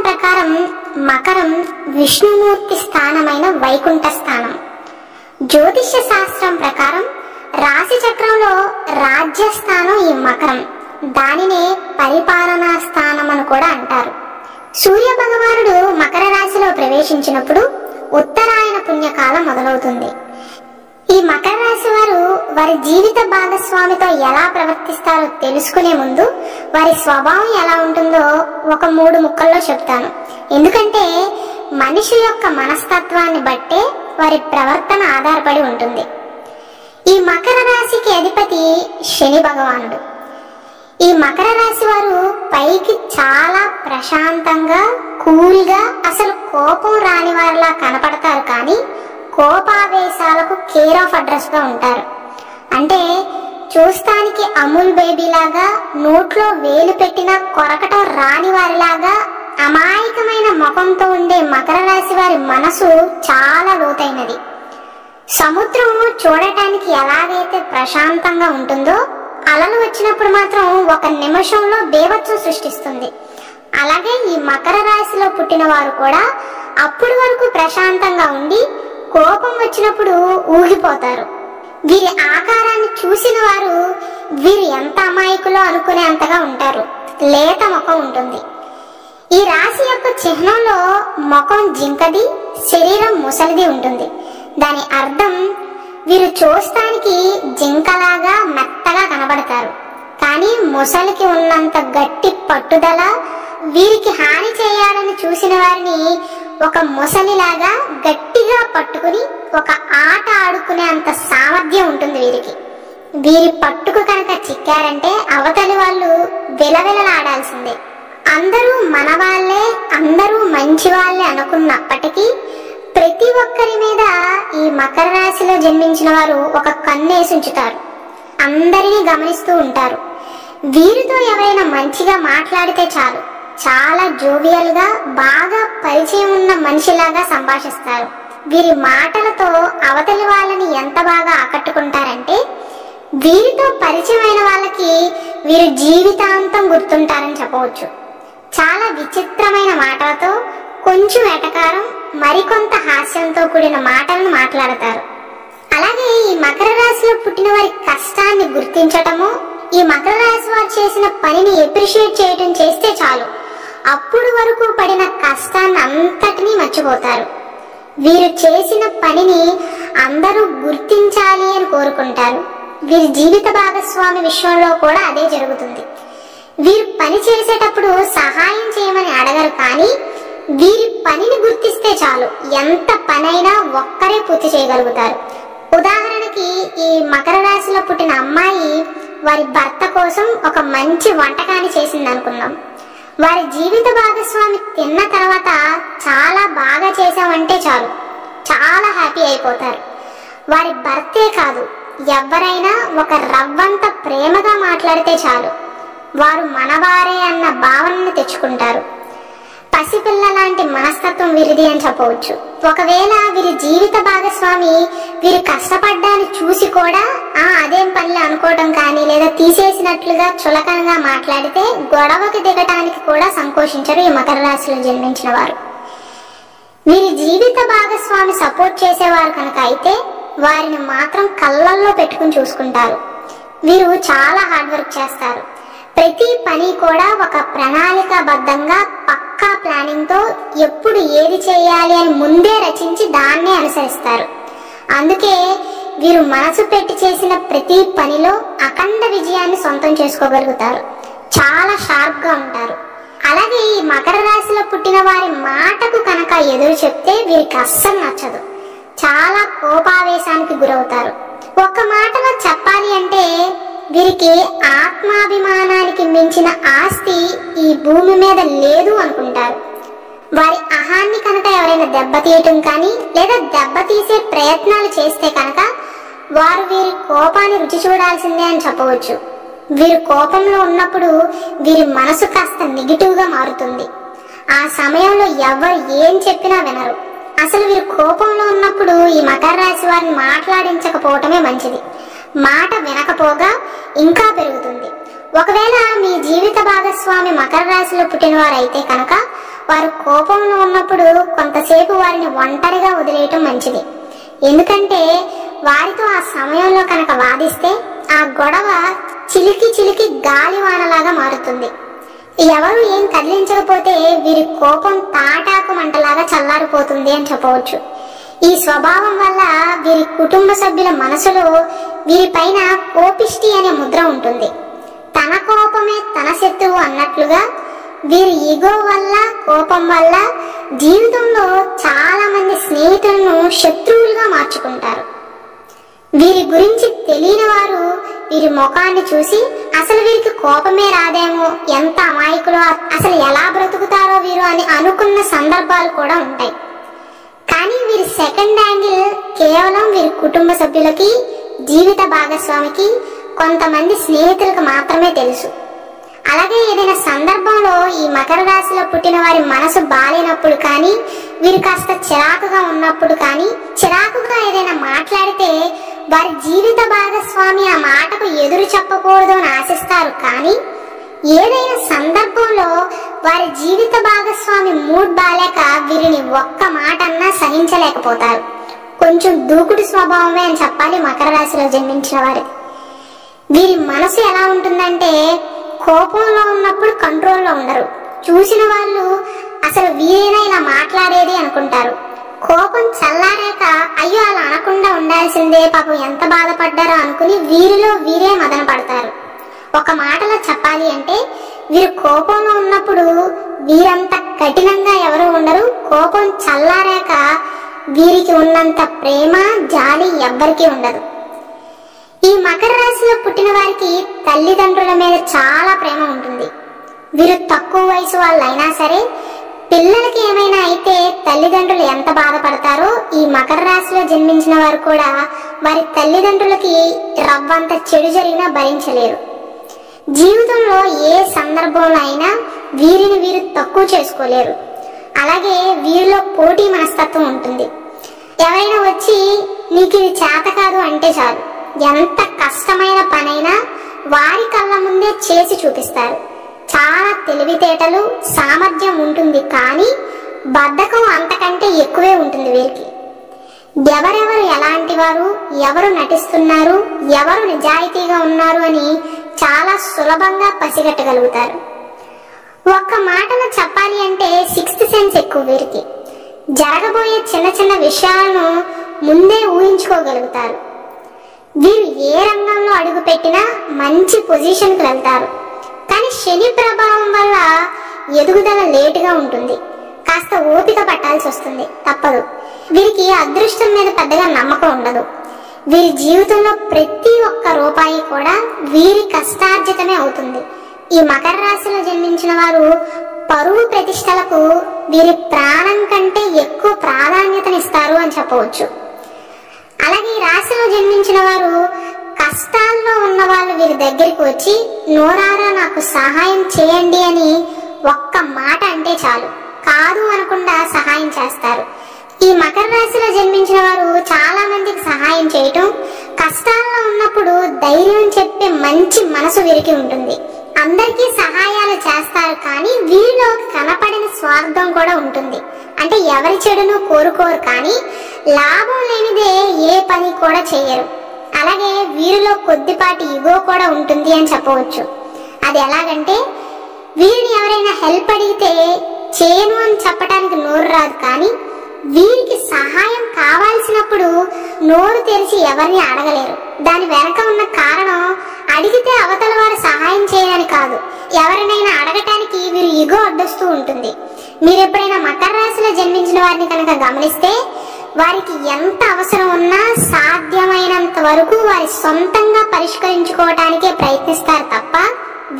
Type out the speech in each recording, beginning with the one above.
ప్రకారం మకరం విష్ణుమూర్తి స్థానమైన వైకుంఠ స్థానం. జ్యోతిష్య శాస్త్రం ప్రకారం రాశి చక్రంలో రాజ్యస్థానం ఈ మకరం. దానినే పరిపాలనా స్థానం అని కూడా అంటారు. సూర్య భగవానుడు మకర రాశిలో ప్రవేశించినప్పుడు ఉత్తరాయణ పుణ్యకాలం మొదలవుతుంది. ఈ మకర రాశి వారు వారి జీవిత భాగస్వామితో ఎలా ప్రవర్తిస్తారో తెలుసుకునే ముందు వారి స్వభావం ఎలా ఉంటుందో ఒక 3 ముక్కల్లో చెప్తాను. ఎందుకంటే మనిషి యొక్క మనస్తత్వాన్ని బట్టే వారి ప్రవర్తన ఆధారపడి ఉంటుంది. ఈ మకర రాశికి అధిపతి శని భగవానుడు. ఈ మకర రాశి వారు పైకి చాలా ప్రశాంతంగా, కూల్గా, అసలు కోపం రాని వారిలా కనపడతారు. కానీ కోపావేశాలకు కేర్ ఆఫ్ అడ్రస్ గా ఉంటారు. అంటే చూస్తానికి అమూల్ బేబీ లాగా, నోట్లో వేలు పెట్టినా కొరకటం రాని వారిలాగా అమాయకమైన ముఖంతో ఉండే మకర రాశి వారి మనసు చాలా లోతైనది. సముద్రం చూడటానికి ఎలాగైతే ప్రశాంతంగా ఉంటుందో, అలలు వచ్చినప్పుడు మాత్రం ఒక నిమిషంలో బేభత్సం సృష్టిస్తుంది. అలాగే ఈ మకర రాశిలో పుట్టిన వారు కూడా అప్పటి వరకు ప్రశాంతంగా ఉండి కోపం వచ్చినప్పుడు ఊగిపోతారు. వీరి ఆకారాన్ని చూసిన వారు వీరు ఎంత అమాయకులో అనుకునేంతగా ఉంటారు. లేత ముఖం ఉంటుంది. ఈ రాశి యొక్క చిహ్నంలో ముఖం జింకది, శరీరం ముసలిది ఉంటుంది. దాని అర్థం వీరు చూస్తానికి జింకలాగా మెత్తగా కనబడతారు. కానీ ముసలికి ఉన్నంత గట్టి పట్టుదల, వీరికి హాని చేయాలని చూసిన వారిని ఒక ముసలిలాగా గట్టిగా పట్టుకుని ఒక ఆట ఆడుకునే అంత సామర్థ్యం ఉంటుంది వీరికి. వీరి పట్టుకు కనుక చిక్కారంటే అవతలి వాళ్ళు విలవిలలాడాల్సిందే. అందరూ మన వాళ్ళే, అందరూ మంచి వాళ్ళే అనుకున్నప్పటికీ ప్రతి ఒక్కరి మీద ఈ మకర రాశిలో జన్మించిన వారు ఒక కన్నేసి ఉంచుతారు. అందరినీ గమనిస్తూ ఉంటారు. వీరితో ఎవరైనా మంచిగా మాట్లాడితే చాలు, చాలా జోవియల్ గా, బాగా పరిచయం ఉన్న మనిషిలాగా సంభాషిస్తారు. వీరి మాటలతో అవతలి వాళ్ళని ఎంత బాగా ఆకట్టుకుంటారంటే వీరితో పరిచయమైన వాళ్ళకి వీరు జీవితాంతం గుర్తుంటారని చెప్పవచ్చు. చాలా విచిత్రమైన మాటలతో, కొంచెం ఎటకారం, మరికొంత హాస్యంతో కూడిన మాటలను మాట్లాడతారు. అలాగే ఈ మకర రాశిలో పుట్టిన వారి కష్టాన్ని గుర్తించటము, ఈ మకర రాశి వారు చేసిన పనిని అప్రిషియేట్ చేయటం చేస్తే చాలు, అప్పుడు వరకు పడిన కష్టాన్ని అంతటినీ మర్చిపోతారు. వీరు చేసిన పనిని అందరూ గుర్తించాలి అని కోరుకుంటారు. వీరి జీవిత భాగస్వామి విషయంలో కూడా అదే జరుగుతుంది. వీరు పని చేసేటప్పుడు సహాయం చేయమని అడగరు, కానీ వీరి పనిని గుర్తిస్తే చాలు, ఎంత పనైనా ఒక్కరే పూర్తి చేయగలుగుతారు. ఉదాహరణకి ఈ మకర రాశిలో పుట్టిన అమ్మాయి వారి భర్త కోసం ఒక మంచి వంటకాన్ని చేసింది అనుకుందాం. వారి జీవిత భాగస్వామి తిన్న తర్వాత చాలా బాగా చేసామంటే చాలు, చాలా హ్యాపీ అయిపోతారు. వారి భర్తే కాదు, ఎవరైనా ఒక రవ్వంత ప్రేమగా మాట్లాడితే చాలు, వారు మనవారే అన్న భావనను తెచ్చుకుంటారు. పసిపిల్ల లాంటి మనస్తత్వం వీరిది అని చెప్పవచ్చు. ఒకవేళ వీరి జీవిత భాగస్వామి వీరు కష్టపడ్డాన్ని చూసి కూడా అదేం పనిలే అనుకోవడం కానీ, లేదా తీసేసినట్లుగా చులకనగా మాట్లాడితే గొడవకి దిగటానికి కూడా సంకోచించరు ఈ మకర రాశిలో జన్మించిన వారు. వీరి జీవిత భాగస్వామి సపోర్ట్ చేసేవారు కనుక అయితే వారిని మాత్రం కళ్ళల్లో పెట్టుకుని చూసుకుంటారు. వీరు చాలా హార్డ్ వర్క్ చేస్తారు. ప్రతి పని కూడా ఒక ప్రణాళికాబద్ధంగా, పక్కా ప్లానింగ్ తో ఎప్పుడు ఏది చేయాలి అని ముందే రచించి దాన్నే అనుసరిస్తారు. అందుకే వీరు మనసు పెట్టి చేసిన ప్రతి పనిలో అఖండ విజయాన్ని సొంతం చేసుకోగలుగుతారు. చాలా షార్ప్ గా ఉంటారు. అలాగే ఈ మకర రాశిలో పుట్టిన వారి మాటకు కనుక ఎదురు చెప్తే వీరికి అస్సలు నచ్చదు. చాలా కోపావేశానికి గురవుతారు. ఒక్క మాటలో చెప్పాలి అంటే వీరికి ఆత్మాభిమానానికి మించిన ఆస్తి ఈ భూమి మీద లేదు అనుకుంటారు. వారి అహాన్ని కనుక ఎవరైనా దెబ్బతీయటం కానీ, లేదా దెబ్బతీసే ప్రయత్నాలు చేస్తే కనుక వారు వీరి కోపాన్ని రుచి చూడాల్సిందే అని చెప్పవచ్చు. వీరు కోపంలో ఉన్నప్పుడు వీరి మనసు కాస్త నెగిటివ్ గా మారుతుంది. ఆ సమయంలో ఎవరు ఏం చెప్పినా వినరు. అసలు వీరు కోపంలో ఉన్నప్పుడు ఈ మకర రాశి వారిని మాట్లాడించకపోవటమే మంచిది. మాట వినకపోగా ఇంకా పెరుగుతుంది. ఒకవేళ మీ జీవిత భాగస్వామి మకర రాశిలో పుట్టిన వారు అయితే కనుక వారు కోపంలో ఉన్నప్పుడు కొంతసేపు వారిని ఒంటరిగా వదిలేయటం మంచిది. ఎందుకంటే వారితో ఆ సమయంలో కనుక వాదిస్తే ఆ గొడవ చిలికి చిలికి గాలివానలాగా మారుతుంది. ఎవరు ఏం కదిలించకపోతే వీరి కోపం తాటాకు మంటలాగా చల్లారిపోతుంది అని చెప్పవచ్చు. ఈ స్వభావం వల్ల వీరి కుటుంబ సభ్యుల మనసులో వీరిపైన కోపిష్టి అనే ముద్ర ఉంటుంది. తన కోపమే తన శత్రువు అన్నట్లుగా వీరి ఈగో వల్ల, కోపం వల్ల జీవితంలో చాలా మంది స్నేహితులను శత్రువులుగా మార్చుకుంటారు. వీరి గురించి తెలియని వారు వీరి ముఖాన్ని చూసి అసలు వీరికి కోపమే రాదేమో, ఎంత అమాయకులో, అసలు ఎలా బ్రతుకుతారో వీరు అని అనుకున్న సందర్భాలు కూడా ఉంటాయి. కానీ వీరి సెకండ్ యాంగిల్ కేవలం వీరి కుటుంబ సభ్యులకి, జీవిత భాగస్వామికి, కొంతమంది స్నేహితులకు మాత్రమే తెలుసు. అలాగే ఏదైనా సందర్భంలో ఈ మకర రాశిలో పుట్టిన వారి మనసు బాలేనప్పుడు కానీ, వీరు కాస్త చిరాకుగా ఉన్నప్పుడు కానీ, చిరాకుగా ఏదైనా మాట్లాడితే వారి జీవిత భాగస్వామి ఆ మాటకు ఎదురు చెప్పకూడదు అని ఆశిస్తారు. కానీ ఏదైనా సందర్భంలో వారి జీవిత భాగస్వామి మూడ్ బాలేక వీరిని ఒక్క మాట అన్నా సహించలేకపోతారు. కొంచెం దూకుడు స్వభావమే అని చెప్పాలి మకర రాశిలో జన్మించిన వారి. వీరి మనసు ఎలా ఉంటుందంటే కోపంలో ఉన్నప్పుడు కంట్రోల్లో ఉండరు. చూసిన వాళ్ళు అసలు వీరైనా ఇలా మాట్లాడేది అనుకుంటారు. కోపం చల్లారాక అయ్యో అలా అనకుండా ఉండాల్సిందే, పాపం ఎంత బాధపడ్డారో అనుకుని వీరిలో వీరే మదన పడతారు. ఒక మాటలో చెప్పాలి అంటే వీరు కోపంలో ఉన్నప్పుడు వీరంత కఠినంగా ఎవరు ఉండరు. కోపం చల్లారాక వీరికి ఉన్నంత ప్రేమ, జాలి ఎవ్వరికీ ఉండదు. ఈ మకర రాశిలో పుట్టిన వారికి తల్లిదండ్రుల మీద చాలా ప్రేమ ఉంటుంది. వీరు తక్కువ వయసు వాళ్ళైనా సరే పిల్లలకి ఏమైనా అయితే తల్లిదండ్రులు ఎంత బాధపడతారో ఈ మకర రాశిలో జన్మించిన వారు కూడా వారి తల్లిదండ్రులకి రవ్వంత చెడు జరిగినా భరించలేరు. జీవితంలో ఏ సందర్భంలో అయినా వీరిని వీరు తక్కువ చేసుకోలేరు. అలాగే వీరిలో పోటీ మనస్తత్వం ఉంటుంది. ఎవరైనా వచ్చి నీకు ఇది చేత కాదు అంటే చాలు, ఎంత కష్టమైన పనైనా వారి కళ్ళ ముందే చేసి చూపిస్తారు. చాలా తెలివితేటలు, సామర్థ్యం ఉంటుంది. కానీ బద్ధకం అంతకంటే ఎక్కువే ఉంటుంది వీరికి. ఎవరెవరు ఎలాంటి వారు, ఎవరు నటిస్తున్నారు, ఎవరు నిజాయితీగా ఉన్నారు అని చాలా సులభంగా పసిగట్టగలుగుతారు. ఒక్క మాటలో చెప్పాలి అంటే సిక్స్త్ సెన్స్ ఎక్కువ వీరికి. జరగబోయే చిన్న చిన్న విషయాలను ముందే ఊహించుకోగలుగుతారు. వీరు ఏ రంగంలో అడుగు పెట్టినా మంచి పొజిషన్కి వెళ్తారు. కానీ శని ప్రభావం వల్ల ఎదుగుదల లేటుగా ఉంటుంది. కాస్త ఓపిక పట్టాల్సి వస్తుంది, తప్పదు. వీరికి అదృష్టం మీద పెద్దగా నమ్మకం ఉండదు. వీరి జీవితంలో ప్రతి ఒక్క రూపాయి కూడా వీరి కష్టార్జితమే అవుతుంది. ఈ మకర రాశిలో జన్మించిన వారు పరువు ప్రతిష్టలకు వీరి ప్రాణం కంటే ఎక్కువ ప్రాధాన్యతనిస్తారు అని చెప్పవచ్చు. అలాగే ఈ రాశిలో జన్మించిన వారు కష్టాల్లో ఉన్న వాళ్ళు వీరి దగ్గరికి వచ్చి నోరారా నాకు సహాయం చేయండి అని ఒక్క మాట అంటే చాలు, కాదు అనకుండా సహాయం చేస్తారు. ఈ మకర రాశిలో జన్మించిన వారు చాలా మందికి సహాయం చేయటం, కష్టాల్లో ఉన్నప్పుడు ధైర్యం చెప్పే మంచి మనసు వీరికి ఉంటుంది. అందరికీ సహాయాలు చేస్తారు. కానీ వీరిలో కనపడిన స్వార్థం కూడా ఉంటుంది. అంటే ఎవరి చెడును కోరుకోరు, కానీ లాభం లేనిదే ఏ పని కూడా చేయరు. అలాగే వీరిలో కొద్దిపాటి ఇగో కూడా ఉంటుంది అని చెప్పవచ్చు. అది ఎలాగంటే వీరిని ఎవరైనా హెల్ప్ అడిగితే చేయను అని చెప్పడానికి నోరు రాదు. కానీ వీరికి సహాయం కావాల్సినప్పుడు నోరు తెరిచి ఎవరిని అడగలేరు. దాని వెనక ఉన్న కారణం అడిగితే అవతల వారు సహాయం చేయడానికి కాదు, ఎవరినైనా అడగటానికి వీరు ఇగో అడ్డొస్తూ ఉంటుంది. మీరు ఎప్పుడైనా మకర రాశిలో జన్మించిన వారిని కనుక గమనిస్తే వారికి ఎంత అవసరం ఉన్నా సాధ్యమైనంత వరకు వారి సొంతంగా పరిష్కరించుకోవటానికే ప్రయత్నిస్తారు తప్ప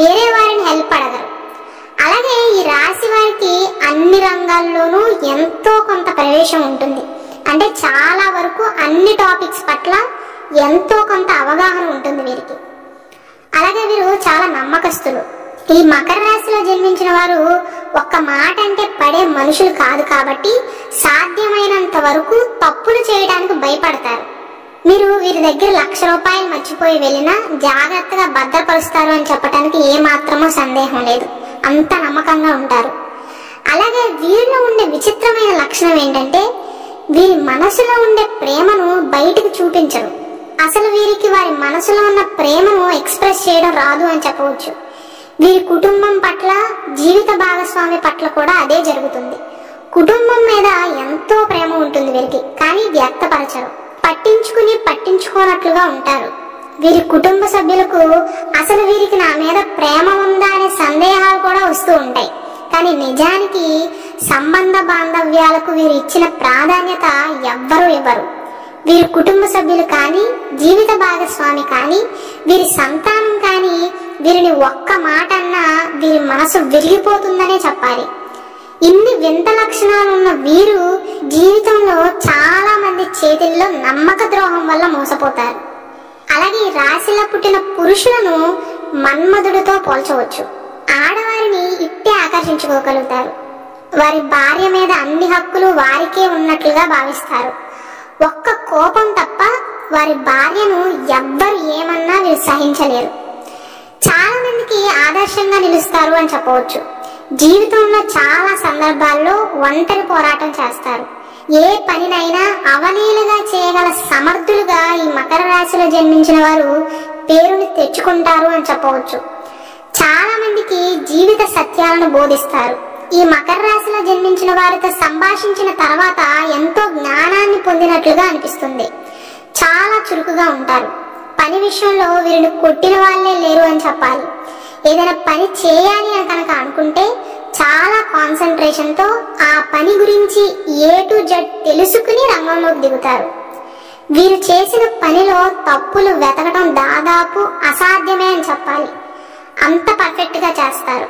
వేరే వారిని హెల్ప్ అడగరు. అలాగే ఈ రాశి వారికి అన్ని రంగాల్లోనూ ఎంతో కొంత ప్రవేశం ఉంటుంది. అంటే చాలా వరకు అన్ని టాపిక్స్ పట్ల ఎంతో కొంత అవగాహన ఉంటుంది వీరికి. అలాగే వీరు చాలా నమ్మకస్తులు. ఈ మకర రాశిలో జన్మించిన వారు ఒక్క మాట అంటే పడే మనుషులు కాదు. కాబట్టి సాధ్యమైనంత వరకు తప్పులు చేయడానికి భయపడతారు. మీరు వీరి దగ్గర 1,00,000 రూపాయలు మర్చిపోయి వెళ్ళినా జాగ్రత్తగా భద్రపరుస్తారు అని చెప్పడానికి ఏ మాత్రమో సందేహం లేదు. అంత నమ్మకంగా ఉంటారు. అలాగే వీరిలో ఉండే విచిత్రమైన లక్షణం ఏంటంటే వీరి మనసులో ఉండే ప్రేమను బయటకు చూపించరు. అసలు వీరికి వారి మనసులో ఉన్న ప్రేమను ఎక్స్ప్రెస్ చేయడం రాదు అని చెప్పవచ్చు. వీరి కుటుంబం పట్ల, జీవిత భాగస్వామి పట్ల కూడా అదే జరుగుతుంది. కుటుంబం మీద ఎంతో ప్రేమ ఉంటుంది వీరికి, కానీ వ్యక్తపరచరు. పట్టించుకోనట్లుగా ఉంటారు. వీరి కుటుంబ సభ్యులకు అసలు వీరికి నా మీద ప్రేమ ఉందా అనే సందేహాలు కూడా వస్తూ ఉంటాయి. కానీ నిజానికి సంబంధ బాంధవ్యాలకు వీరు ఇచ్చిన ప్రాధాన్యత ఎవ్వరూ ఇవ్వరు. వీరి కుటుంబ సభ్యులు కానీ, జీవిత భాగస్వామి కానీ, వీరి సంతానం కానీ వీరిని ఒక్క మాట అన్నా వీరి మనసు విరిగిపోతుందనే చెప్పాలి. ఇన్ని వింత లక్షణాలున్న వీరు జీవితంలో చాలా మంది చేతుల్లో నమ్మక ద్రోహం వల్ల మోసపోతారు. అలాగే ఈ రాశిలో పుట్టిన పురుషులను మన్మధుడితో పోల్చవచ్చు. ఆడవారిని ఇట్టే ఆకర్షించుకోగలుగుతారు. వారి భార్య మీద అన్ని హక్కులు వారికే ఉన్నట్లుగా భావిస్తారు. ఒక్క కోపం తప్ప వారి భార్యను ఎవ్వరు ఏమన్నా వీరు సహించలేరు. చాలా మందికి ఆదర్శంగా నిలుస్తారు అని చెప్పవచ్చు. జీవితంలో చాలా సందర్భాల్లో ఒంటరి పోరాటం చేస్తారు. ఏ పనినైనా అవలీలగా చేయగల సమర్థులుగా ఈ మకర రాశిలో జన్మించిన వారు పేరుని తెచ్చుకుంటారు అని చెప్పవచ్చు. చాలా మందికి జీవిత సత్యాలను బోధిస్తారు. ఈ మకర రాశిలో జన్మించిన వారితో సంభాషించిన తర్వాత ఎంతో జ్ఞానాన్ని పొందినట్లుగా అనిపిస్తుంది. చాలా చురుకుగా ఉంటారు. పని విషయంలో వీరిని కొట్టిన వాళ్ళే లేరు అని చెప్పాలి. ఏదైనా పని చేయాలి అని కనుక అనుకుంటే చాలా కాన్సన్ట్రేషన్ తో ఆ పని గురించి A to Z తెలుసుకుని రంగంలోకి దిగుతారు. వీరు చేసిన పనిలో తప్పులు వెతకడం దాదాపు అసాధ్యమే అని చెప్పాలి. అంత పర్ఫెక్ట్ గా చేస్తారు.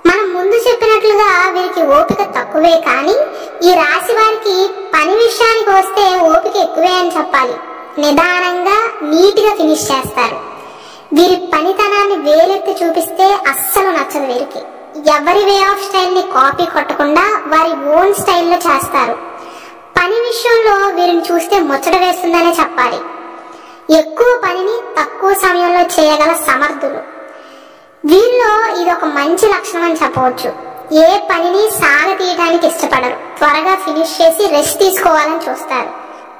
మనం ముందు చెప్పినట్లుగా వీరికి ఓపిక తక్కువే, కానీ ఈ రాశి వారికి పని విషయానికి వస్తే ఓపిక ఎక్కువే అని చెప్పాలి. నిదానంగా నీట్ గా ఫినిష్ చేస్తారు. వీరి పనితనాన్ని వేలెత్తి చూపిస్తే అస్సలు నచ్చదు వీరికి. ఎవరి వే ఆఫ్ స్టైల్ ని కాపీ కొట్టకుండా వారి ఓన్ స్టైల్లో చేస్తారు. పని విషయంలో వీరిని చూస్తే ముచ్చట వేస్తుందనే చెప్పాలి. ఎక్కువ పనిని తక్కువ సమయంలో చేయగల సమర్థులు. వీరిలో ఇది ఒక మంచి లక్షణం అని చెప్పవచ్చు. ఏ పనిని సాగతీయడానికి ఇష్టపడరు. త్వరగా ఫినిష్ చేసి రెస్ట్ తీసుకోవాలని చూస్తారు.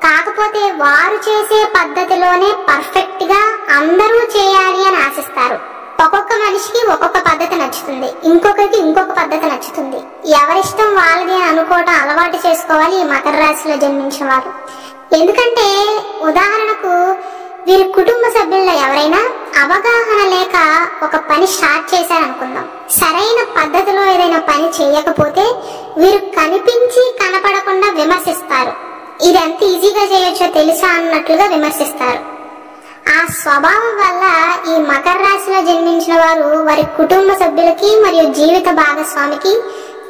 కాకపోతే వారు చేసే పద్ధతిలోనే పర్ఫెక్ట్ గా అందరూ చేయాలి అని ఆశిస్తారు. ఒక్కొక్క మనిషికి ఒక్కొక్క పద్ధతి నచ్చుతుంది, ఇంకొకరికి ఇంకొక పద్ధతి నచ్చుతుంది. ఎవరిష్టం వాళ్ళది అని అనుకోవటం అలవాటు చేసుకోవాలి ఈ మకర రాశిలో జన్మించిన వారు. ఎందుకంటే ఉదాహరణకు వీరి కుటుంబ సభ్యుల్లో ఎవరైనా అవగాహన లేక ఒక పని స్టార్ట్ చేశారనుకుందాం. సరైన పద్ధతిలో ఏదైనా పని చేయకపోతే వీరు కనిపించి కనపడకుండా విమర్శిస్తారు. ఇది ఎంత ఈజీగా చేయొచ్చో తెలుసా అన్నట్లుగా విమర్శిస్తారు. ఆ స్వభావం వల్ల ఈ మకర రాశిలో జన్మించిన వారు వారి కుటుంబ సభ్యులకి మరియు జీవిత భాగస్వామికి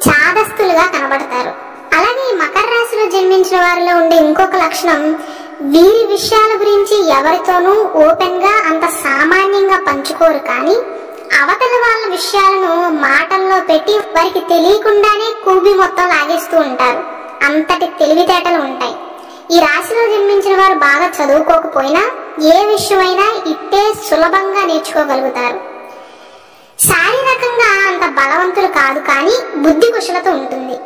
చాదస్తులుగా కనబడతారు. అలాగే ఈ మకర రాశిలో జన్మించిన వారిలో ఉండే ఇంకొక లక్షణం, వీరి విషయాల గురించి ఎవరితోనూ ఓపెన్ గా అంత సామాన్యంగా పంచుకోరు, కానీ అవతల వాళ్ళ విషయాలను మాటల్లో పెట్టి వారికి తెలియకుండానే కూబి మొత్తం లాగేస్తూ ఉంటారు. అంతటి తెలివితేటలు ఉంటాయి. ఈ రాశిలో జన్మించిన వారు బాగా చదువుకోకపోయినా ఏ విషయమైనా ఇట్టే సులభంగా నేర్చుకోగలుగుతారు. శారీరకంగా అంత బలవంతులు కాదు, కానీ బుద్ధి కుశలత ఉంటుంది.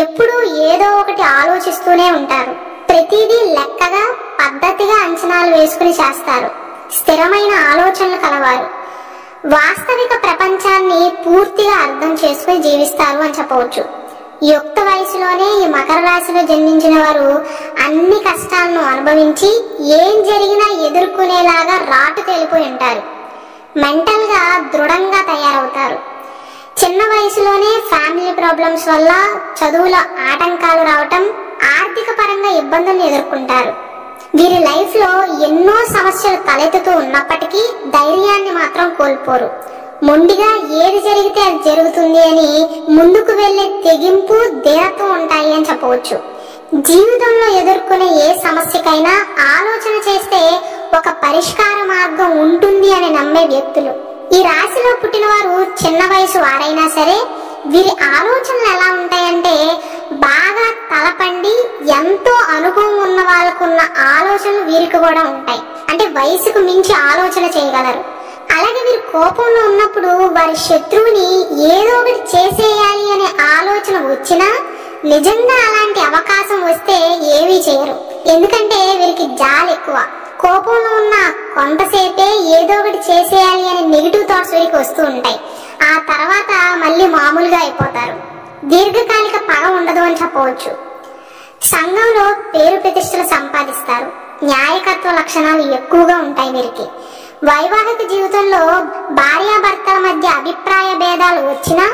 ఎప్పుడూ ఏదో ఒకటి ఆలోచిస్తూనే ఉంటారు. ప్రతిదీ లెక్కగా పద్ధతిగా అంచనాలు వేసుకుని చేస్తారు. స్థిరమైన ఆలోచనలు కలవారు. వాస్తవిక ప్రపంచాన్ని పూర్తిగా అర్థం చేసుకుని జీవిస్తారు అని చెప్పవచ్చు. యుక్త వయసులోనే ఈ మకర రాశిలో జన్మించిన వారు అన్ని కష్టాలను అనుభవించి ఏం జరిగినా ఎదుర్కొనేలాగా రాటు తేలిపోయి ఉంటారు. మెంటల్ గా దృఢంగా తయారవుతారు. చిన్న వయసులోనే ఫ్యామిలీ ప్రాబ్లమ్స్ వల్ల చదువులో ఆటంకాలు రావటం, ఆర్థిక పరంగా ఇబ్బందులను ఎదుర్కొంటారు. వీరి లైఫ్ లో ఎన్నో సమస్యలు తలెత్తుతూ ఉన్నప్పటికీ ధైర్యాన్ని మాత్రం కోల్పోరు. మొండిగా ఏది జరిగితే అది జరుగుతుంది అని ముందుకు వెళ్లే తెగింపు, ధీరత్వం ఉంటాయి అని చెప్పవచ్చు. జీవితంలో ఎదుర్కొనే ఏ సమస్యకైనా ఆలోచన చేస్తే ఒక పరిష్కార మార్గం ఉంటుంది అని నమ్మే వ్యక్తులు. ఈ రాశిలో పుట్టిన వారు చిన్న వయసు వారైనా సరే వీరి ఆలోచనలు ఎలా ఉంటాయంటే బాగా తలపండి, ఎంతో అనుభవం ఉన్న వాళ్ళకున్న ఆలోచనలు వీరికి కూడా ఉంటాయి. అంటే వయసుకు మించి ఆలోచన చేయగలరు. అలాగే వీరు కోపంలో ఉన్నప్పుడు వారి శత్రువుని ఏదో ఒకటి చేసేయాలి అనే ఆలోచన వచ్చినా నిజంగా అలాంటి అవకాశం వస్తే ఏమీ చేయరు. ఎందుకంటే వీరికి జాలి ఎక్కువ. కోపంలో ఉన్న కొంతసేపే ఏదో ఒకటి చేసేయాలి అనే నెగిటివ్ థాట్స్ వీరికి వస్తూ ఉంటాయి. ఆ తర్వాత మళ్ళీ మామూలుగా అయిపోతారు. దీర్ఘకాలిక పగ ఉండదు అని చెప్పవచ్చు. సంఘంలో పేరు ప్రతిష్టలు సంపాదిస్తారు. న్యాయకత్వ లక్షణాలు ఎక్కువగా ఉంటాయి వీరికి. వైవాహిక జీవితంలో భార్యాభర్తల మధ్య అభిప్రాయ భేదాలు వచ్చినా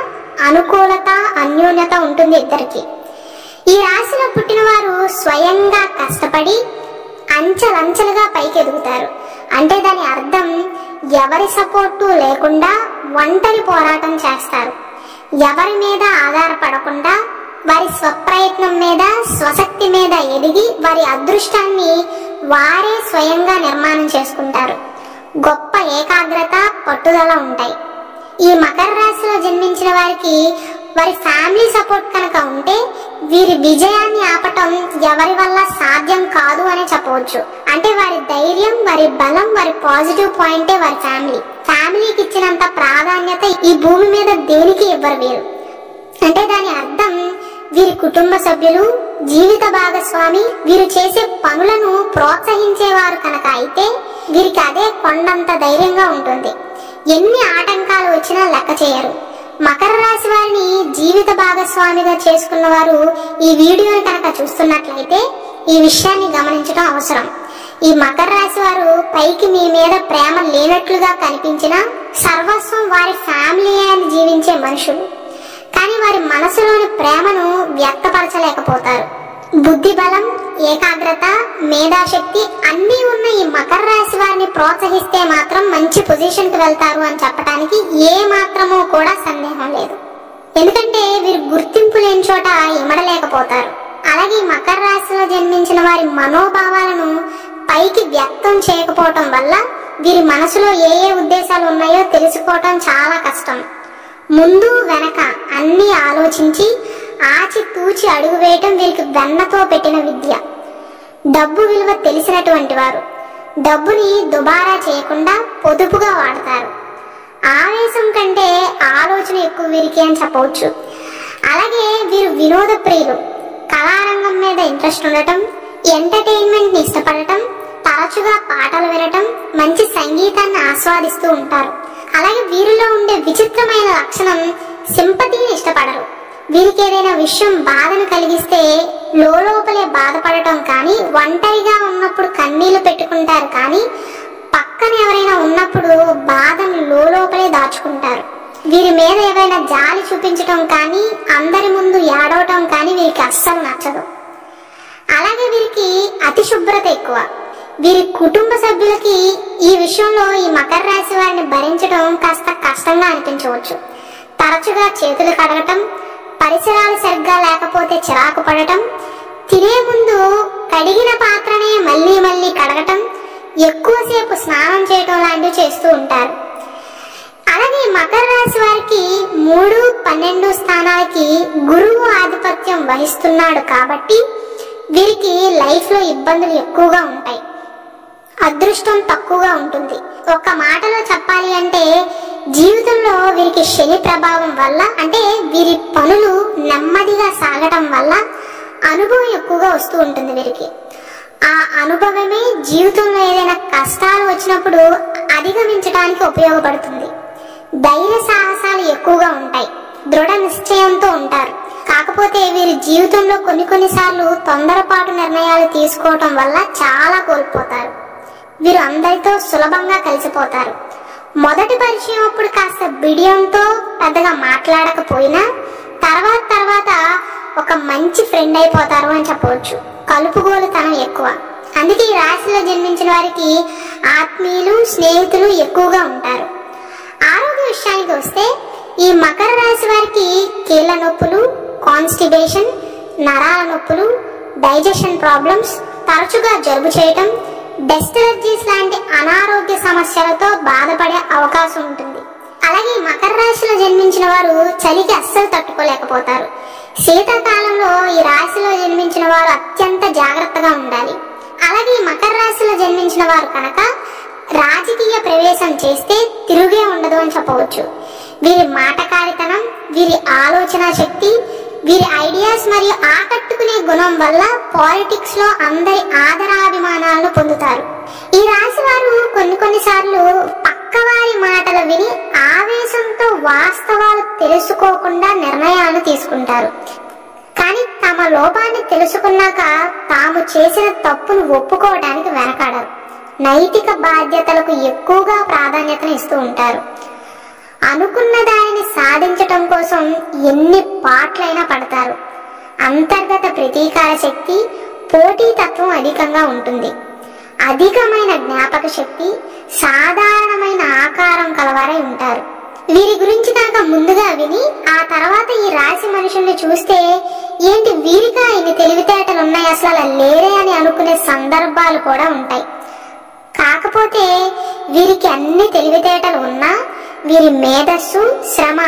అనుకూలత అన్యోన్యత ఉంటుంది ఇద్దరికి. ఈ రాశిలో పుట్టిన వారు స్వయంగా కష్టపడి అంచెలంచెలుగా పైకి ఎదుగుతారు. అంటే దాని అర్థం ఎవరి సపోర్టు లేకుండా ఒంటరి పోరాటం చేస్తారు. ఎవరి మీద ఆధారపడకుండా వారి స్వప్రయత్నం మీద స్వశక్తి మీద ఎదిగి వారి అదృష్టాన్ని వారే స్వయంగా నిర్మాణం చేసుకుంటారు. గొప్ప ఏకాగ్రత పట్టుదల ఉంటాయి. ఈ మకర రాశిలో జన్మించిన వారికి వారి ఫ్యామిలీ సపోర్ట్ కనుక ఉంటే వీరి విజయాన్ని ఆపటం ఎవరి వల్ల సాధ్యం కాదు అని చెప్పవచ్చు. అంటే వారి ధైర్యం, వారి బలం, వారి పాజిటివ్ పాయింటే వారి ఫ్యామిలీకి ఇచ్చినంత ప్రాధాన్యత ఈ భూమి మీద దేనికి ఇవ్వరు వీరు. అంటే దాని అర్థం వీరి కుటుంబ సభ్యులు, జీవిత భాగస్వామి వీరు చేసే పనులను ప్రోత్సహించేవారు కనుక అయితే వీరికి అదే కొండంత ధైర్యంగా ఉంటుంది. ఎన్ని ఆటంకాలు వచ్చినా లెక్క చేయరు. మకర రాశి వారిని జీవిత భాగస్వామిగా చేసుకున్న వారు ఈ వీడియోని కనుక చూస్తున్నట్లయితే ఈ విషయాన్ని గమనించడం అవసరం. ఈ మకర రాశి వారు పైకి మీ మీద ప్రేమ లేనట్లుగా కనిపించినా సర్వస్వం వారి ఫ్యామిలీ అని జీవించే మనుషులు. కానీ వారి మనసులోని ప్రేమను వ్యక్తపరచలేకపోతారు. బుద్ధి బలం, ఏకాగ్రత, మేధాశక్తి అన్నీ ఉన్న ఈ మకర రాశి వారిని ప్రోత్సహిస్తే మాత్రం మంచి పొజిషన్ కి వెళ్తారు అని చెప్పడానికి ఏ మాత్రమూ కూడా సందేహం లేదు. ఎందుకంటే వీరు గుర్తింపు లేని చోట ఇమడలేకపోతారు. అలాగే మకర రాశిలో జన్మించిన వారి మనోభావాలను పైకి వ్యక్తం చేయకపోవటం వల్ల వీరి మనసులో ఏ ఏ ఉద్దేశాలు ఉన్నాయో తెలుసుకోవటం చాలా కష్టం. ముందు వెనక అన్ని ఆలోచించి ఆచి తూచి అడుగు వేయటం వీరికి వెన్నతో పెట్టిన విద్య. డబ్బు విలువ తెలిసినటువంటి వారు డబ్బుని దుబారా చేయకుండా పొదుపుగా వాడతారు. ఆవేశం కంటే ఆలోచన ఎక్కువ వీరికి అని చెప్పవచ్చు. అలాగే వీరు వినోద ప్రియులు. కళారంగం మీద ఇంట్రెస్ట్ ఉండటం, ఎంటర్టైన్మెంట్ ని ఇష్టపడటం, తరచుగా పాటలు వినటం, మంచి సంగీతాన్ని ఆస్వాదిస్తూ ఉంటారు. అలాగే వీరిలో ఉండే విచిత్రమైన లక్షణం సింపతిని ఇష్టపడరు. వీరికి ఏదైనా విషయం బాధను కలిగిస్తే లోపలే బాధపడటం కానీ, ఒంటరిగా ఉన్నప్పుడు కన్నీళ్లు పెట్టుకుంటారు కానీ పక్కన ఎవరైనా ఉన్నప్పుడు బాధను లోపలే దాచుకుంటారు. వీరి మీద ఏవైనా జాలి చూపించటం కానీ, అందరి ముందు ఏడవటం కానీ వీరికి అస్సలు నచ్చదు. అలాగే వీరికి అతి శుభ్రత ఎక్కువ. వీరి కుటుంబ సభ్యులకి ఈ విషయంలో ఈ మకర రాశి వారిని భరించడం కాస్త కష్టంగా అనిపించవచ్చు. తరచుగా చేతులు కడగటం, పరిసరాలు సరిగ్గా లేకపోతే చిరాకు పడటం, తినే ముందు కడిగిన పాత్రనే మళ్ళీ మళ్ళీ కడగటం, ఎక్కువసేపు స్నానం చేయటం లాంటివి చేస్తూ ఉంటారు. అలాగే మకర రాశి వారికి 3, 12 స్థానాలకి గురువు ఆధిపత్యం వహిస్తున్నాడు కాబట్టి వీరికి లైఫ్ లో ఇబ్బందులు ఎక్కువగా ఉంటాయి. అదృష్టం తక్కువగా ఉంటుంది. ఒక్క మాటలో చెప్పాలి అంటే జీవితంలో వీరికి శని ప్రభావం వల్ల, అంటే వీరి పనులు నెమ్మదిగా సాగటం వల్ల అనుభవం ఎక్కువగా వస్తూ ఉంటుంది వీరికి. ఆ అనుభవమే జీవితంలో ఏదైనా కష్టాలు వచ్చినప్పుడు అధిగమించడానికి ఉపయోగపడుతుంది. ధైర్య సాహసాలు ఎక్కువగా ఉంటాయి. దృఢ నిశ్చయంతో ఉంటారు. కాకపోతే వీరి జీవితంలో కొన్నిసార్లు తొందరపాటు నిర్ణయాలు తీసుకోవటం వల్ల చాలా కోల్పోతారు. వీరు అందరితో సులభంగా కలిసిపోతారు. మొదటి పరిచయం అప్పుడు కాస్త బిడియంతో పెద్దగా మాట్లాడకపోయినా తర్వాత ఒక మంచి ఫ్రెండ్ అయిపోతారు అని చెప్పవచ్చు. కలుపుగోలుతనం ఎక్కువ. అందుకే ఈ రాశిలో జన్మించిన వారికి ఆత్మీయులు, స్నేహితులు ఎక్కువగా ఉంటారు. ఆరోగ్య విషయానికి వస్తే ఈ మకర రాశి వారికి కీళ్ళ నొప్పులు, కాన్స్టిబేషన్, నరాల నొప్పులు, డైజెషన్ ప్రాబ్లమ్స్, తరచుగా జలుబు చేయటం, డస్ట్ ఎలర్జీస్ లాంటి అనారోగ్య సమస్యలతో బాధపడే అవకాశం ఉంటుంది. అలాగే మకర రాశిలో జన్మించిన వారు చలికి అస్సలు తట్టుకోలేకపోతారు. శీతాకాలంలో ఈ రాశిలో జన్మించిన వారు అత్యంత జాగ్రత్తగా ఉండాలి. అలాగే మకర రాశిలో జన్మించిన వారు కనుక రాజకీయ ప్రవేశం చేస్తే తిరుగే ఉండదు అని చెప్పవచ్చు. వీరి మాటకారితనం, వీరి ఆలోచన శక్తి, వీరి ఐడియాస్ మరియు ఆకట్టుకునే గుణం వల్ల పాలిటిక్స్ లో అందరి ఆదరాభిమానాలను పొందుతారు. ఈ రాశి వారు కొన్నిసార్లు పక్కవారి మాటలు విని ఆవేశంతో వాస్తవాలు తెలుసుకోకుండా నిర్ణయాలు తీసుకుంటారు. కానీ తమ లోపాన్ని తెలుసుకున్నాక తాము చేసిన తప్పును ఒప్పుకోవడానికి వెనకాడరు. నైతిక బాధ్యతలకు ఎక్కువగా ప్రాధాన్యతను ఇస్తూ ఉంటారు. అనుకున్న దానిని సాధించటం కోసం ఎన్ని పాటలైనా పడతారు. అంతర్గత ప్రతీకార శక్తి, పోటీతత్వం అధికంగా ఉంటుంది. అధికమైన జ్ఞాపక శక్తి, సాధారణమైన ఆకారం కలవారై ఉంటారు. వీరి గురించి కనుక ముందుగా విని ఆ తర్వాత ఈ రాశి మనుషుల్ని చూస్తే ఏంటి వీరిగా ఇన్ని తెలివితేటలు ఉన్నాయి, అసలు అలా లేరే అని అనుకునే సందర్భాలు కూడా ఉంటాయి. కాకపోతే వీరికి అన్ని తెలివితేటలు ఉన్నా వీరి మేధస్సు, శ్రమ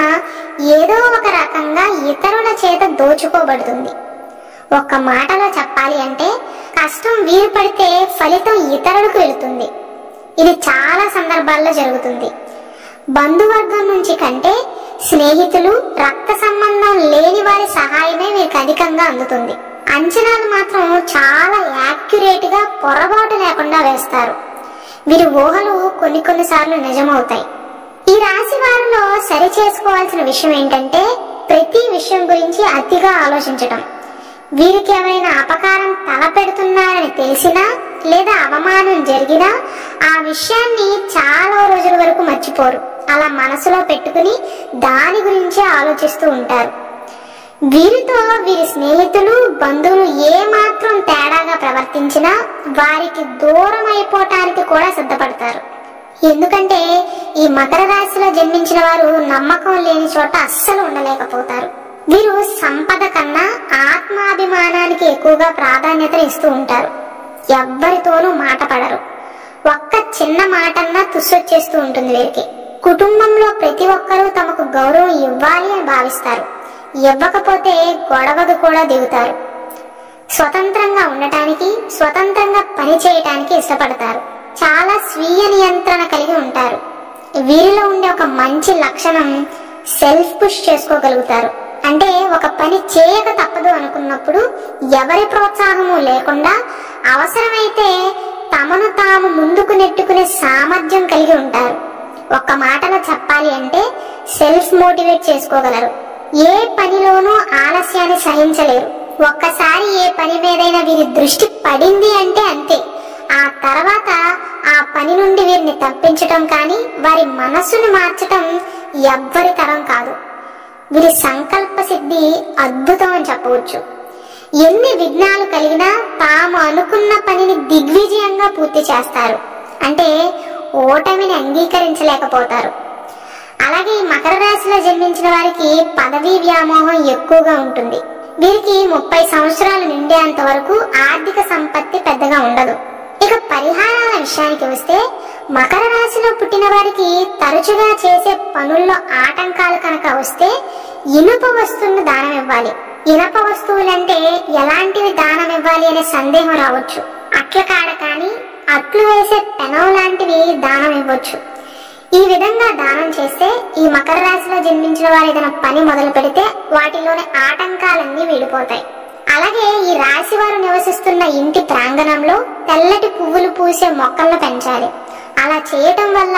ఏదో ఒక రకంగా ఇతరుల చేత దోచుకోబడుతుంది. ఒక్క మాటలో చెప్పాలి అంటే కష్టం వీరు పడితే ఫలితం ఇతరులకు వెళుతుంది. ఇది చాలా సందర్భాల్లో జరుగుతుంది. బంధువర్గం నుంచి కంటే స్నేహితులు, రక్త సంబంధం లేని వారి సహాయమే వీరికి అధికంగా అందుతుంది. అంచనాలు మాత్రం చాలా యాక్యురేట్ గా పొరపాటు లేకుండా వేస్తారు. వీరి ఊహలు కొన్నిసార్లు నిజమవుతాయి. ఈ రాశి వారిలో సరి చేసుకోవాల్సిన విషయం ఏంటంటే ప్రతి విషయం గురించి అతిగా ఆలోచించటం. వీరికి ఎవరైనా అపకారం తలపెడుతున్నారని తెలిసినా లేదా అవమానం జరిగినా ఆ విషయాన్ని చాలా రోజుల వరకు మర్చిపోరు. అలా మనసులో పెట్టుకుని దాని గురించే ఆలోచిస్తూ ఉంటారు. వీరితో వీరి స్నేహితులు, బంధువులు ఏమాత్రం తేడాగా ప్రవర్తించినా వారికి దూరం అయిపోవటానికి కూడా సిద్ధపడతారు. ఎందుకంటే ఈ మకర రాశిలో జన్మించిన వారు నమ్మకం లేని చోట అస్సలు ఉండలేకపోతారు. వీరు సంపద కన్నా ఆత్మాభిమానానికి ఎక్కువగా ప్రాధాన్యత ఇస్తూ ఉంటారు. ఎవ్వరితోనూ మాట పడరు. ఒక్క చిన్న మాటన్నా తుస్సొచ్చేస్తూ ఉంటుంది వీరికి. కుటుంబంలో ప్రతి ఒక్కరూ తమకు గౌరవం ఇవ్వాలి అని భావిస్తారు. ఇవ్వకపోతే గొడవకు కూడా దిగుతారు. స్వతంత్రంగా ఉండటానికి, స్వతంత్రంగా పని చేయటానికి ఇష్టపడతారు. చాలా స్వీయ నియంత్రణ కలిగి ఉంటారు. వీరిలో ఉండే ఒక మంచి లక్షణం సెల్ఫ్ పుష్ చేసుకోగలుగుతారు. అంటే ఒక పని చేయక తప్పదు అనుకున్నప్పుడు ఎవరి ప్రోత్సాహము లేకుండా అవసరమైతే తమను తాము ముందుకు నెట్టుకునే సామర్థ్యం కలిగి ఉంటారు. ఒక్క మాటలో చెప్పాలి అంటే సెల్ఫ్ మోటివేట్ చేసుకోగలరు. ఏ పనిలోనూ ఆలస్యాన్ని సహించలేరు. ఒక్కసారి ఏ పని మీదైనా వీరి దృష్టి పడింది అంటే అంతే. ఆ తర్వాత ఆ పని నుండి వీరిని తప్పించటం కానీ వారి మనస్సును మార్చటం ఎవ్వరి తరం కాదు. వీరి సంకల్ప సిద్ధి అద్భుతం అని చెప్పవచ్చు. ఎన్ని విఘ్నాలు కలిగినా తాము అనుకున్న పనిని దిగ్విజయంగా పూర్తి చేస్తారు. అంటే ఓటమిని అంగీకరించలేకపోతారు. అలాగే ఈ మకర రాశిలో జన్మించిన వారికి పదవీ వ్యామోహం ఎక్కువగా ఉంటుంది. వీరికి 30 సంవత్సరాలు నిండేంత వరకు ఆర్థిక సంపత్తి పెద్దగా ఉండదు. ఇక పరిహారాల విషయానికి వస్తే మకర రాశిలో పుట్టిన వారికి తరచుగా చేసే పనుల్లో ఆటంకాలు కనుక వస్తే ఇనుప వస్తువులను దానం ఇవ్వాలి. ఇనప వస్తువులంటే ఎలాంటివి దానం ఇవ్వాలి అనే సందేహం రావచ్చు. అట్ల కాడ కానీ అట్లు వేసే పెనం లాంటివి దానం ఇవ్వచ్చు. ఈ విధంగా దానం చేస్తే ఈ మకర రాశిలో జన్మించిన వారు ఏదైనా పని మొదలు పెడితే వాటిలోని ఆటంకాలన్నీ వీడిపోతాయి. అలాగే ఈ రాశి వారు నివసిస్తున్న ఇంటి ప్రాంగణంలో తెల్లటి పువ్వులు పూసే మొక్కలను పెంచాలి. అలా చేయటం వల్ల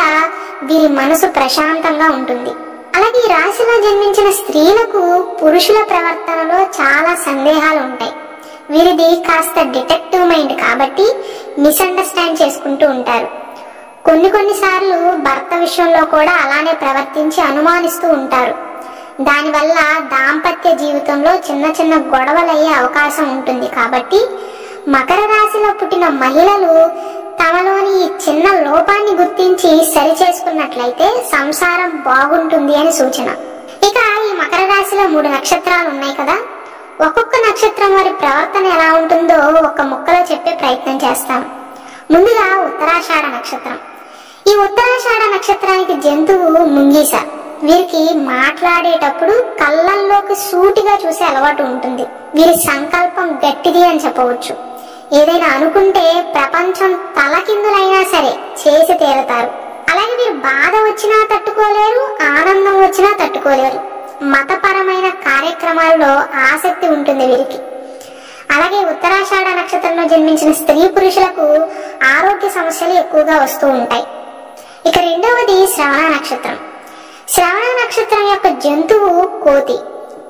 వీరి మనసు ప్రశాంతంగా ఉంటుంది. అలాగే ఈ రాశిలో జన్మించిన స్త్రీలకు పురుషుల ప్రవర్తనలో చాలా సందేహాలు ఉంటాయి. వీరిది కాస్త డిటెక్టివ్ మైండ్ కాబట్టి మిస్అండర్స్టాండ్ చేసుకుంటూ ఉంటారు. కొన్నిసార్లు భర్త విషయంలో కూడా అలానే ప్రవర్తించి అనుమానిస్తూ ఉంటారు. దానివల్ల దాంపత్య జీవితంలో చిన్న గొడవలయ్యే అవకాశం ఉంటుంది. కాబట్టి మకర రాశిలో పుట్టిన మహిళలు తమలోని ఈ చిన్న లోపాన్ని గుర్తించి సరి చేసుకున్నట్లయితే సంసారం బాగుంటుంది అని సూచన. ఇక ఈ మకర రాశిలో 3 నక్షత్రాలు ఉన్నాయి కదా, ఒక్కొక్క నక్షత్రం వారి ప్రవర్తన ఎలా ఉంటుందో ఒక ముక్కలో చెప్పే ప్రయత్నం చేస్తాం. ముందుగా ఉత్తరాషాఢ నక్షత్రం. ఈ ఉత్తరాషాఢ నక్షత్రానికి జంతువు ముంగీస. వీరికి మాట్లాడేటప్పుడు కళ్ళల్లోకి సూటిగా చూసే అలవాటు ఉంటుంది. వీరి సంకల్పం గట్టిది అని చెప్పవచ్చు. ఏదైనా అనుకుంటే ప్రపంచం తలకిందులైనా సరే చేసి తీరతారు. అలాగే వీరు బాధ వచ్చినా తట్టుకోలేరు, ఆనందం వచ్చినా తట్టుకోలేరు. మతపరమైన కార్యక్రమాల్లో ఆసక్తి ఉంటుంది వీరికి. అలాగే ఉత్తరాషాఢ నక్షత్రంలో జన్మించిన స్త్రీ పురుషులకు ఆరోగ్య సమస్యలు ఎక్కువగా వస్తూ ఉంటాయి. ఇక రెండవది శ్రవణ నక్షత్రం. శ్రవణ నక్షత్రం యొక్క జంతువు కోతి.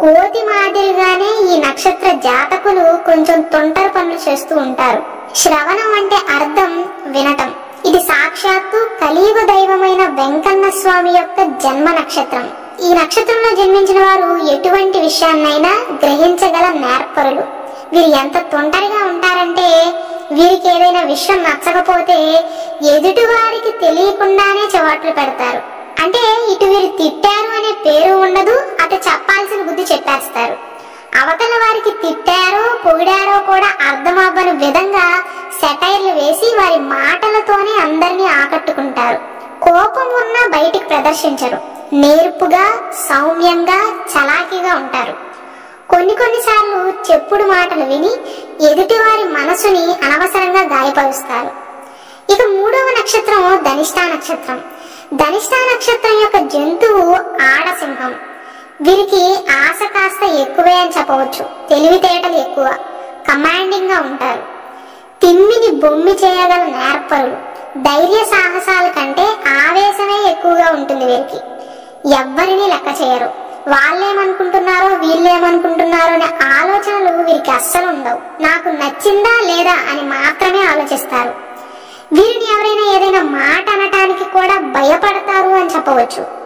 కోతి మాదిరిగానే ఈ నక్షత్ర జాతకులు కొంచెం తొంటరి పనులు చేస్తూ ఉంటారు. శ్రవణం అంటే అర్థం వినటం. ఇది సాక్షాత్తు కలియుగ దైవమైన వెంకన్న స్వామి యొక్క జన్మ నక్షత్రం. ఈ నక్షత్రంలో జన్మించిన వారు ఎటువంటి విషయాన్నైనా గ్రహించగల నేర్పరులు. వీరు ఎంత తొంటరిగా ఉంటారంటే వీరికి ఏదైనా విషయం నచ్చకపోతే ఎదుటి వారికి తెలియకుండానే చవాట్లు పెడతారు. అంటే ఇటు వీరు తిట్టారు అనే పేరు ఉండదు, అటు చెప్పాల్సిన బుద్ధి చెప్పేస్తారు. అవతల వారికి తిట్టారో పొగిడారో కూడా అర్థం అవ్వని విధంగా సెటైర్లు వేసి వారి మాటలతోనే అందరినీ ఆకట్టుకుంటారు. కోపం ఉన్నా బయటికి ప్రదర్శించరు. నేర్పుగా, సౌమ్యంగా, చలాకీగా ఉంటారు. కొన్నిసార్లు చెప్పుడు మాటలు విని ఎదుటి వారి మనసుని అనవసరంగా గాయపరుస్తారు. ఇక మూడవ నక్షత్రం ధనిష్టా నక్షత్రం. ధనిష్టా నక్షత్రం యొక్క జంతువు ఆడసింహం. వీరికి ఆశ కాస్త ఎక్కువే అని చెప్పవచ్చు. తెలివితేటలు ఎక్కువ, కమాండింగ్ గా ఉంటారు. తిమ్మిని బొమ్మి చేయగల నేర్పరులు. ధైర్య సాహసాల కంటే ఆవేశమే ఎక్కువగా ఉంటుంది వీరికి. ఎవ్వరిని లెక్క చేయరు. వాళ్ళేమనుకుంటున్నారో వీళ్ళేమనుకుంటున్నారో అనే ఆలోచనలు వీరికి అస్సలు ఉండవు. నాకు నచ్చిందా లేదా అని మాత్రమే ఆలోచిస్తారు. వీరిని ఎవరైనా ఏదైనా మాట అనటానికి కూడా భయపడతారు అని చెప్పవచ్చు.